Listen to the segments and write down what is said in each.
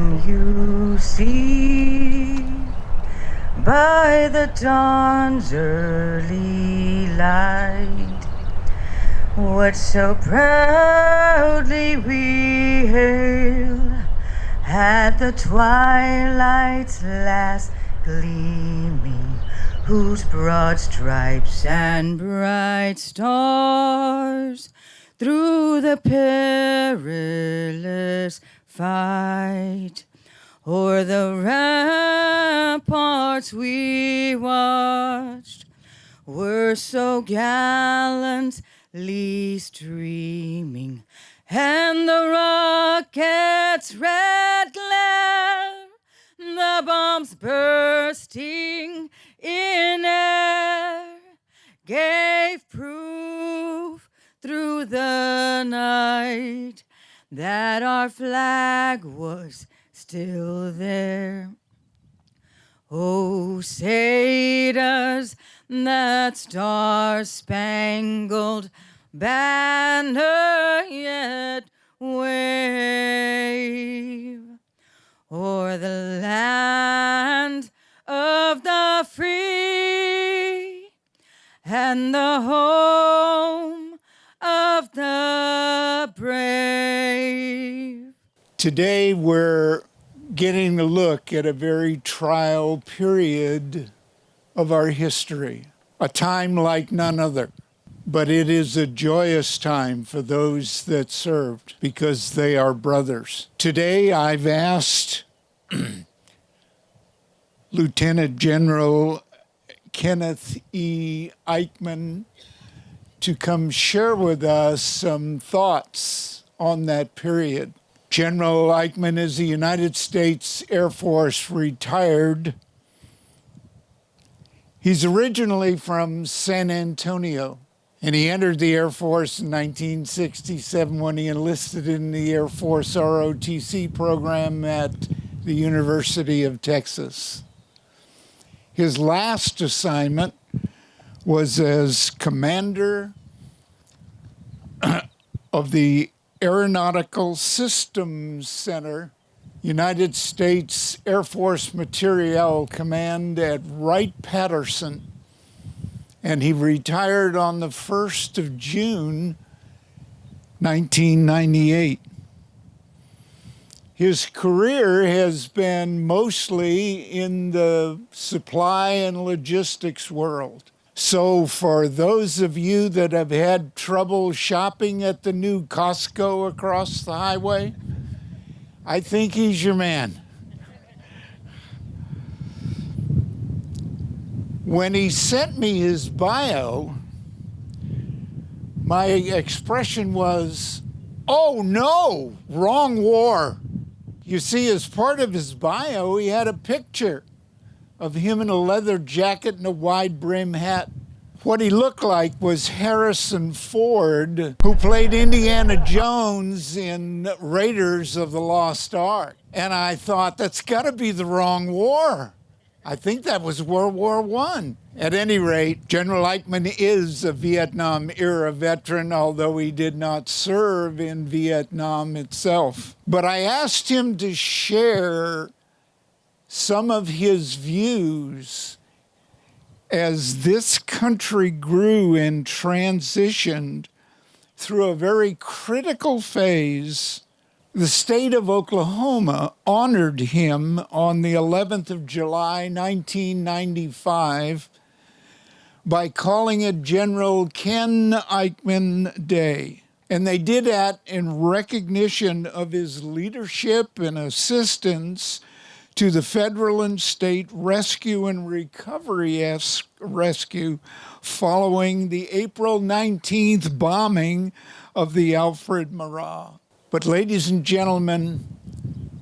Can you see by the dawn's early light what so proudly we hail at the twilight's last gleaming, whose broad stripes and bright stars through the perilous fight o'er the ramparts we watched were so gallantly streaming, and the rocket's red glare, the bombs bursting in air, gave proof through the night that our flag was still there. Oh, say does that star-spangled banner yet wave o'er the land of the free and the home of the brave? Today we're getting a look at a very trial period of our history, a time like none other. But it is a joyous time for those that served because they are brothers. Today I've asked Lieutenant General Kenneth E. Eichmann to come share with us some thoughts on that period. General Eichmann is a United States Air Force retired. He's originally from San Antonio, and he entered the Air Force in 1967 when he enlisted in the Air Force ROTC program at the University of Texas. His last assignment was as commander of the Aeronautical Systems Center, United States Air Force Materiel Command at Wright-Patterson, and he retired on the 1st of June, 1998. His career has been mostly in the supply and logistics world. So for those of you that have had trouble shopping at the new Costco across the highway, I think he's your man. When he sent me his bio, my expression was, "Oh no, wrong war." You see, as part of his bio, he had a picture of him in a leather jacket and a wide brim hat. What he looked like was Harrison Ford, who played Indiana Jones in Raiders of the Lost Ark. And I thought, that's got to be the wrong war. I think that was World War I. At any rate, General Eichmann is a Vietnam-era veteran, although he did not serve in Vietnam itself. But I asked him to share some of his views as this country grew and transitioned through a very critical phase. The state of Oklahoma honored him on the 11th of July, 1995, by calling it General Ken Eichmann Day. And they did that in recognition of his leadership and assistance to the federal and state rescue and recovery rescue following the April 19th bombing of the Alfred Murrah. But ladies and gentlemen,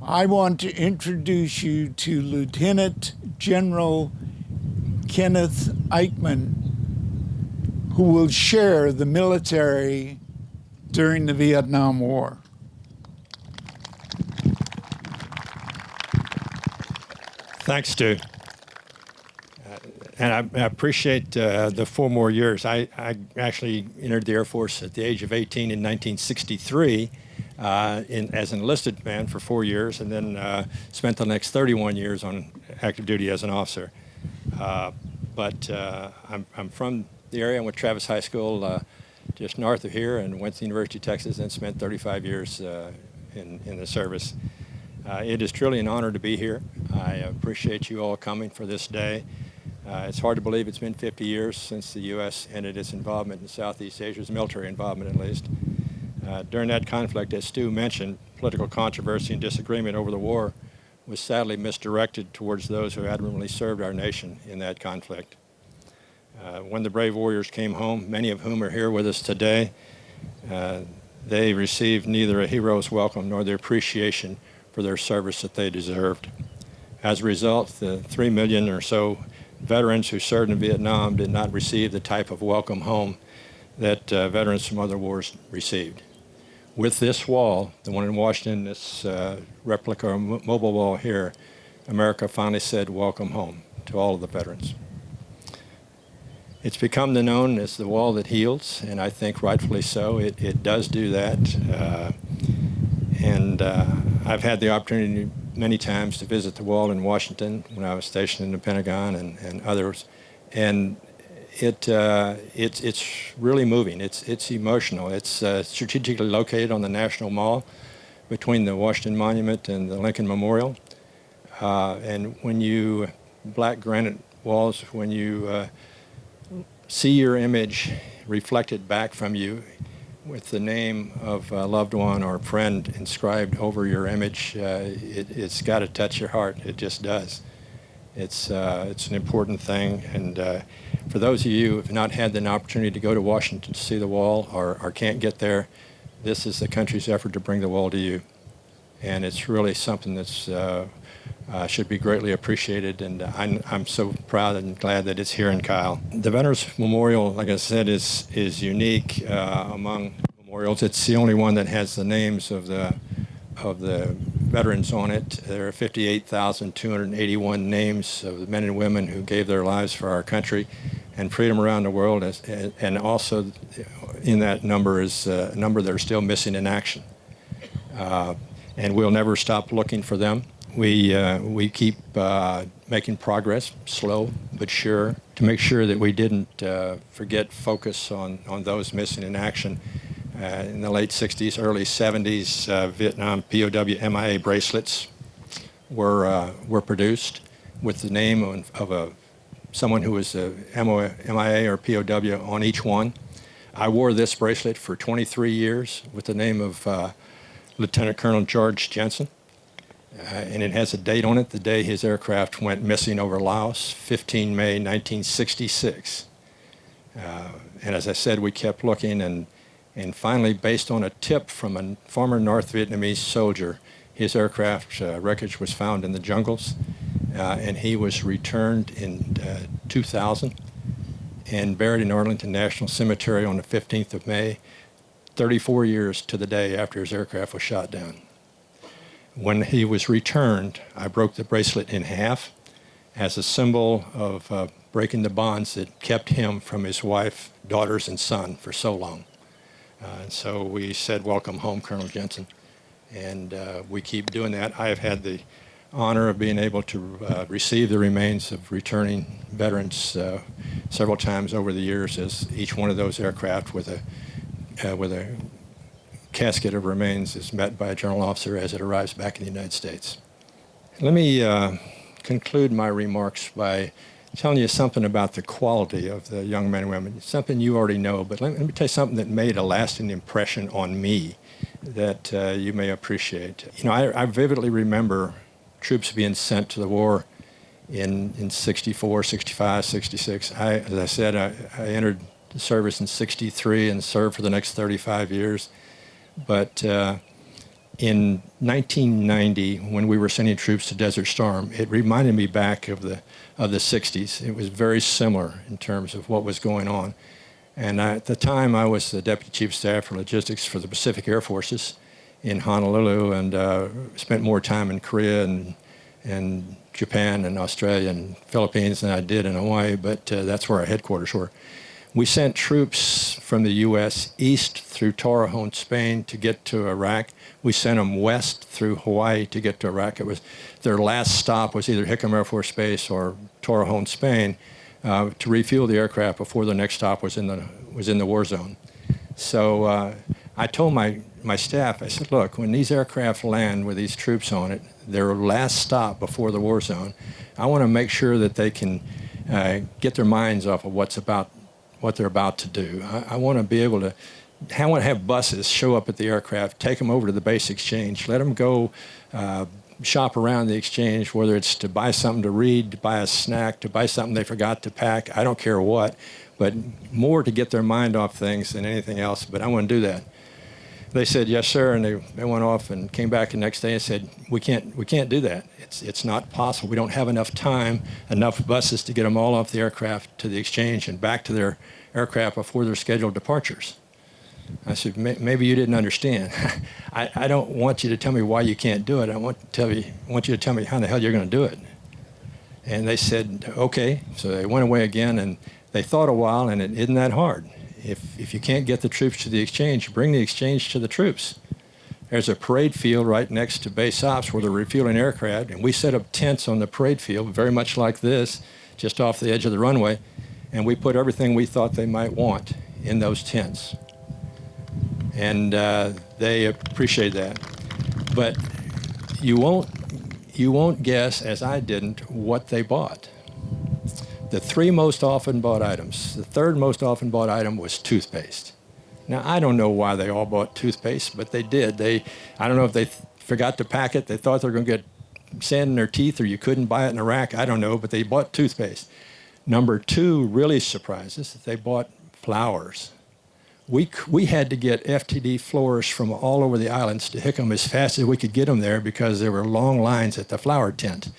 I want to introduce you to Lieutenant General Kenneth Eichmann, who will share the military during the Vietnam War. Thanks, Stu. And I appreciate the 4 more years. I actually entered the Air Force at the age of 18 in 1963 as an enlisted man for 4 years, and then spent the next 31 years on active duty as an officer. But I'm from the area. I went to Travis High School just north of here, and went to the University of Texas, and spent 35 years in the service. It is truly an honor to be here. I appreciate you all coming for this day. It's hard to believe it's been 50 years since the U.S. ended its involvement in Southeast Asia's military involvement, at least. During that conflict, as Stu mentioned, political controversy and disagreement over the war was sadly misdirected towards those who admirably served our nation in that conflict. When the brave warriors came home, many of whom are here with us today, they received neither a hero's welcome nor the appreciation for their service that they deserved. As a result, the 3 million or so veterans who served in Vietnam did not receive the type of welcome home that veterans from other wars received. With this wall, the one in Washington, this replica or mobile wall here, America finally said welcome home to all of the veterans. It's become known as the wall that heals, and I think rightfully so. It does do that. I've had the opportunity many times to visit the wall in Washington when I was stationed in the Pentagon and others, and it's really moving. It's emotional. It's strategically located on the National Mall between the Washington Monument and the Lincoln Memorial. And when you, black granite walls, when you see your image reflected back from you with the name of a loved one or a friend inscribed over your image, it's got to touch your heart. It just does. It's an important thing, and for those of you who have not had the opportunity to go to Washington to see the wall or can't get there, this is the country's effort to bring the wall to you, and it's really something that's should be greatly appreciated, and I'm so proud and glad that it's here in Kyle. The Veterans Memorial, like I said, is unique among memorials. It's the only one that has the names of the veterans on it. There are 58,281 names of the men and women who gave their lives for our country and freedom around the world, and also in that number is a number that are still missing in action. And we'll never stop looking for them. We keep making progress, slow but sure, to make sure that we didn't forget focus on those missing in action. In the late 60s, early 70s, Vietnam POW MIA bracelets were produced with the name of someone who was a MIA or POW on each one. I wore this bracelet for 23 years with the name of Lieutenant Colonel George Jensen. And it has a date on it, the day his aircraft went missing over Laos, 15 May 1966. And as I said, we kept looking, and finally, based on a tip from a former North Vietnamese soldier, his aircraft wreckage was found in the jungles, and he was returned in 2000 and buried in Arlington National Cemetery on the 15th of May, 34 years to the day after his aircraft was shot down. When he was returned, I broke the bracelet in half as a symbol of breaking the bonds that kept him from his wife, daughters, and son for so long. And so we said, welcome home, Colonel Jensen. And we keep doing that. I have had the honor of being able to receive the remains of returning veterans several times over the years, as each one of those aircraft with a casket of remains is met by a general officer as it arrives back in the United States. Let me conclude my remarks by telling you something about the quality of the young men and women. It's something you already know, but let me tell you something that made a lasting impression on me that you may appreciate. You know, I vividly remember troops being sent to the war in 64, 65, 66. As I said, I entered the service in 63 and served for the next 35 years. But in 1990, when we were sending troops to Desert Storm, it reminded me back of the 60s. It was very similar in terms of what was going on. And at the time, I was the Deputy Chief of Staff for Logistics for the Pacific Air Forces in Honolulu, and spent more time in Korea and Japan and Australia and Philippines than I did in Hawaii, but that's where our headquarters were. We sent troops from the U.S. east through Torrejon, Spain, to get to Iraq. We sent them west through Hawaii to get to Iraq. It was their last stop was either Hickam Air Force Base or Torrejon, Spain, to refuel the aircraft before the next stop was in the war zone. So I told my staff, I said, look, when these aircraft land with these troops on it, their last stop before the war zone, I want to make sure that they can get their minds off of what they're about to do. I want to be able to, I want to have buses show up at the aircraft, take them over to the base exchange, let them go shop around the exchange, whether it's to buy something to read, to buy a snack, to buy something they forgot to pack, I don't care what, but more to get their mind off things than anything else, but I want to do that. They said, yes, sir, and they went off and came back the next day and said, we can't do that. It's not possible. We don't have enough time, enough buses to get them all off the aircraft to the exchange and back to their aircraft before their scheduled departures. I said, maybe you didn't understand. I don't want you to tell me why you can't do it. I want you to tell me how the hell you're going to do it. And they said, okay. So they went away again, and they thought a while, and it isn't that hard. If you can't get the troops to the exchange, bring the exchange to the troops. There's a parade field right next to base ops where they're refueling aircraft, and we set up tents on the parade field, very much like this, just off the edge of the runway, and we put everything we thought they might want in those tents. And they appreciate that. But you won't guess, as I didn't, what they bought. The three most often bought items. The third most often bought item was toothpaste. Now, I don't know why they all bought toothpaste, but they did. I don't know if they forgot to pack it. They thought they were going to get sand in their teeth, or you couldn't buy it in Iraq. I don't know, but they bought toothpaste. Number two really surprised us. They bought flowers. We had to get FTD florists from all over the islands to Hickam as fast as we could get them there because there were long lines at the flower tent.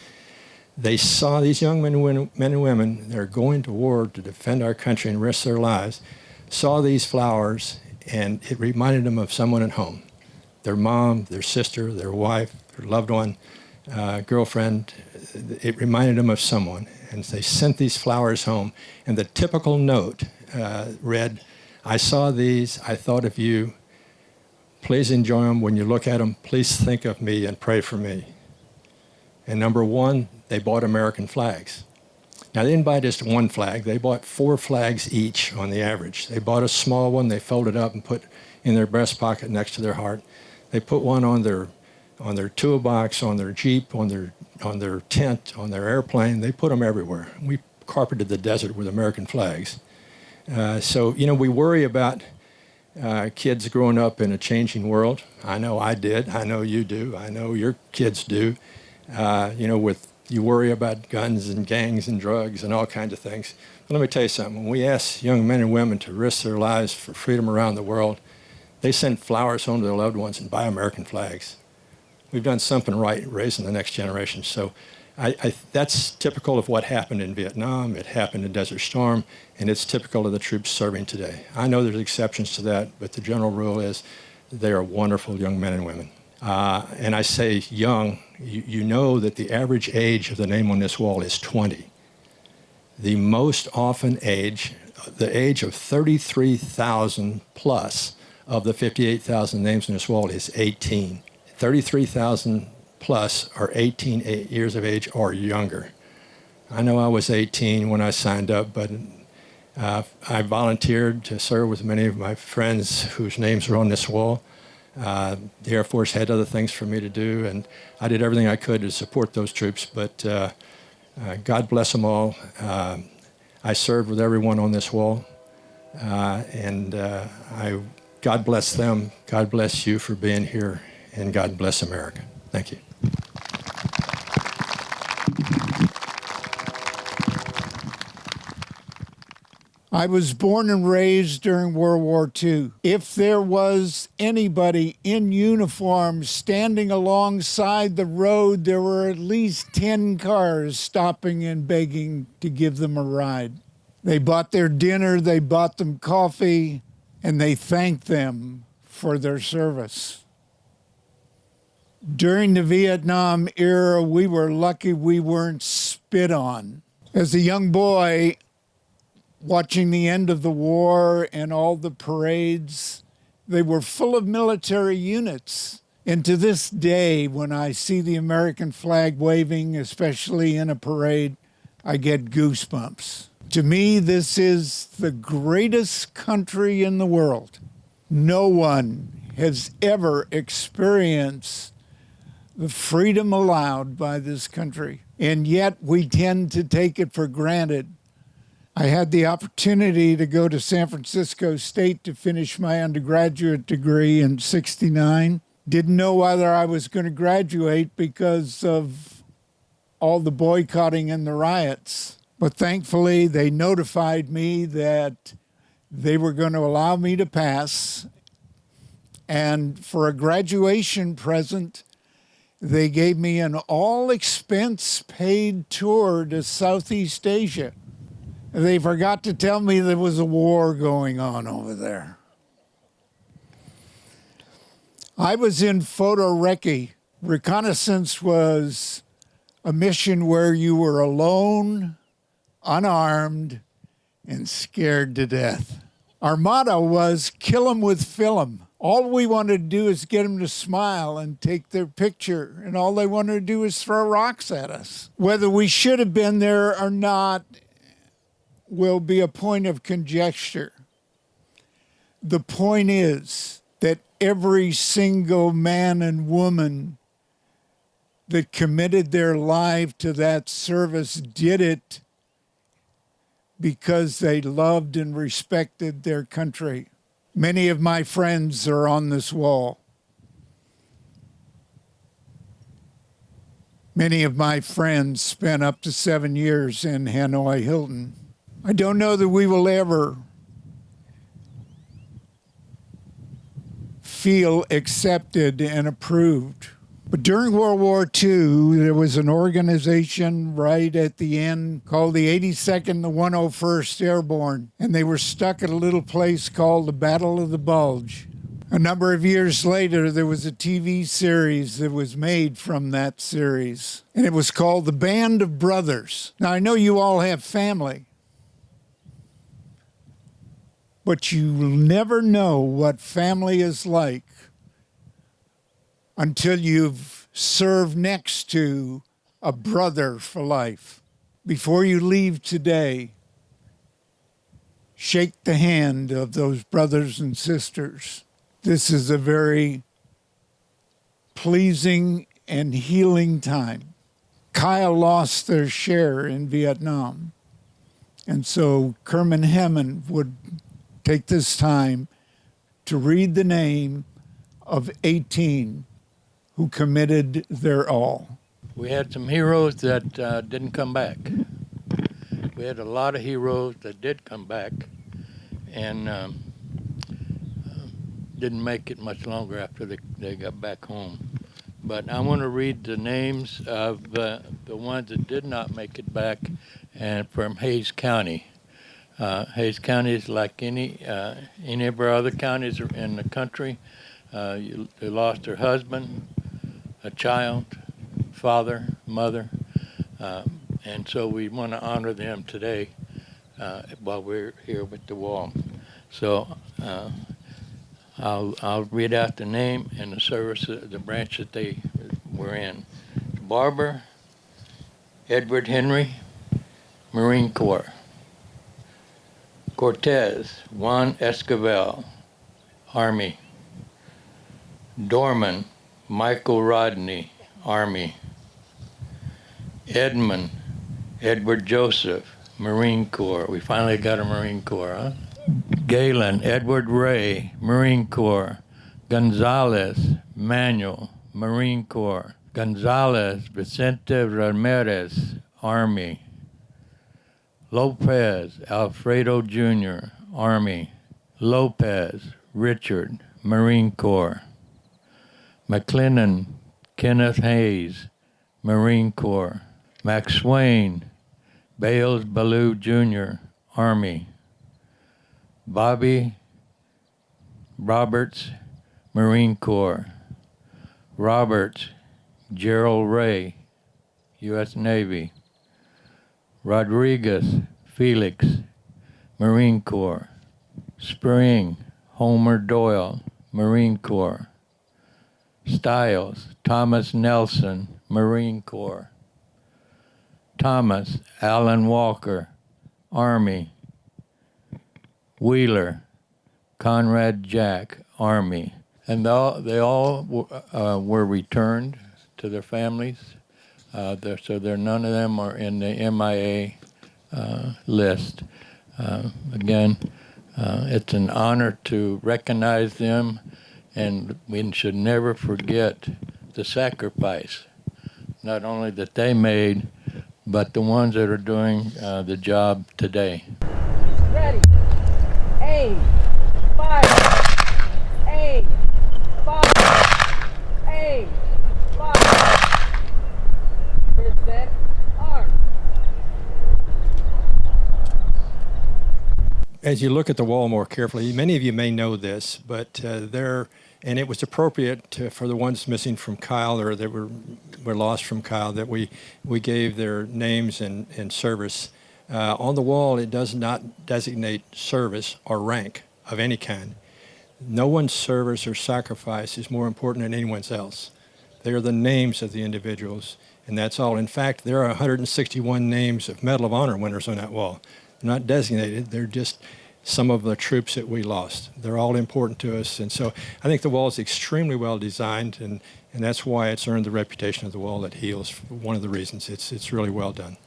They saw these young men and women, they're going to war to defend our country and risk their lives, saw these flowers, and it reminded them of someone at home. Their mom, their sister, their wife, their loved one, girlfriend. It reminded them of someone. And they sent these flowers home. And the typical note read, I saw these, I thought of you. Please enjoy them. When you look at them, please think of me and pray for me. And number one, they bought American flags. Now, they didn't buy just one flag. They bought 4 flags each on the average. They bought a small one. They folded up and put in their breast pocket next to their heart. They put one on their toolbox, on their Jeep, on their tent, on their airplane. They put them everywhere. We carpeted the desert with American flags. So, we worry about kids growing up in a changing world. I know I did. I know you do. I know your kids do. You worry about guns and gangs and drugs and all kinds of things. But let me tell you something. When we ask young men and women to risk their lives for freedom around the world, they send flowers home to their loved ones and buy American flags. We've done something right raising the next generation. So that's typical of what happened in Vietnam. It happened in Desert Storm, and it's typical of the troops serving today. I know there's exceptions to that, but the general rule is they are wonderful young men and women. And I say young, you know that the average age of the name on this wall is 20. The most often age, the age of 33,000 plus of the 58,000 names on this wall is 18. 33,000 plus are 18 years of age or younger. I know I was 18 when I signed up, but I volunteered to serve with many of my friends whose names are on this wall. The Air Force had other things for me to do, and I did everything I could to support those troops, but God bless them all. I served with everyone on this wall, and God bless them. God bless you for being here, and God bless America. Thank you. I was born and raised during World War II. If there was anybody in uniform standing alongside the road, there were at least 10 cars stopping and begging to give them a ride. They bought their dinner, they bought them coffee, and they thanked them for their service. During the Vietnam era, we were lucky we weren't spit on. As a young boy, watching the end of the war and all the parades. They were full of military units. And to this day, when I see the American flag waving, especially in a parade, I get goosebumps. To me, this is the greatest country in the world. No one has ever experienced the freedom allowed by this country, and yet we tend to take it for granted. I had the opportunity to go to San Francisco State to finish my undergraduate degree in '69. Didn't know whether I was going to graduate because of all the boycotting and the riots. But thankfully, they notified me that they were going to allow me to pass. And for a graduation present, they gave me an all-expense-paid tour to Southeast Asia. They forgot to tell me there was a war going on over there. I was in photo recce. Reconnaissance was a mission where you were alone, unarmed, and scared to death. Our motto was, kill 'em with film. All we wanted to do is get them to smile and take their picture, and all they wanted to do is throw rocks at us. Whether we should have been there or not will be a point of conjecture. The point is that every single man and woman that committed their life to that service did it because they loved and respected their country. Many of my friends are on this wall. Many of my friends spent up to 7 years in Hanoi Hilton. I don't know that we will ever feel accepted and approved. But during World War II, there was an organization right at the end called the 82nd, the 101st Airborne, and they were stuck at a little place called the Battle of the Bulge. A number of years later, there was a TV series that was made from that series, and it was called The Band of Brothers. Now, I know you all have family, but you'll never know what family is like until you've served next to a brother for life. Before you leave today, shake the hand of those brothers and sisters. This is a very pleasing and healing time. Kyle lost their share in Vietnam. And so Kerman Hammond would take this time to read the name of 18 who committed their all. We had some heroes that didn't come back. We had a lot of heroes that did come back and didn't make it much longer after they got back home. But I want to read the names of the ones that did not make it back, and from Hays County. Hays County is like any of our other counties in the country. They lost their husband, a child, father, mother, and so we want to honor them today while we're here with the wall. So I'll read out the name and the service, the branch that they were in. Barber Edward Henry, Marine Corps. Cortez Juan Esquivel, Army. Dorman Michael Rodney, Army. Edmund Edward Joseph, Marine Corps. We finally got a Marine Corps, huh? Galen Edward Ray, Marine Corps. Gonzalez Manuel, Marine Corps. Gonzalez Vicente Ramirez, Army. Lopez Alfredo Jr., Army. Lopez Richard, Marine Corps. McLennan Kenneth Hayes, Marine Corps. McSwain Bales Ballou Jr., Army. Bobby Roberts, Marine Corps. Roberts Gerald Ray, U.S. Navy. Rodriguez Felix, Marine Corps. Spring, Homer Doyle, Marine Corps. Stiles, Thomas Nelson, Marine Corps. Thomas, Alan Walker, Army. Wheeler, Conrad Jack, Army. And they all were returned to their families. So none of them are in the MIA list. Again, it's an honor to recognize them, and we should never forget the sacrifice, not only that they made, but the ones that are doing the job today. Ready. Aim. Fire. Aim. Fire. Aim. Fire. Get set. Arm. As you look at the wall more carefully, many of you may know this, but and it was appropriate for the ones missing from Kyle or that were lost from Kyle that we gave their names and service. On the wall, it does not designate service or rank of any kind. No one's service or sacrifice is more important than anyone's else. They are the names of the individuals, and that's all. In fact, there are 161 names of Medal of Honor winners on that wall. They're not designated. They're just some of the troops that we lost. They're all important to us, and so I think the wall is extremely well designed, and that's why it's earned the reputation of the wall that heals. One of the reasons. It's really well done.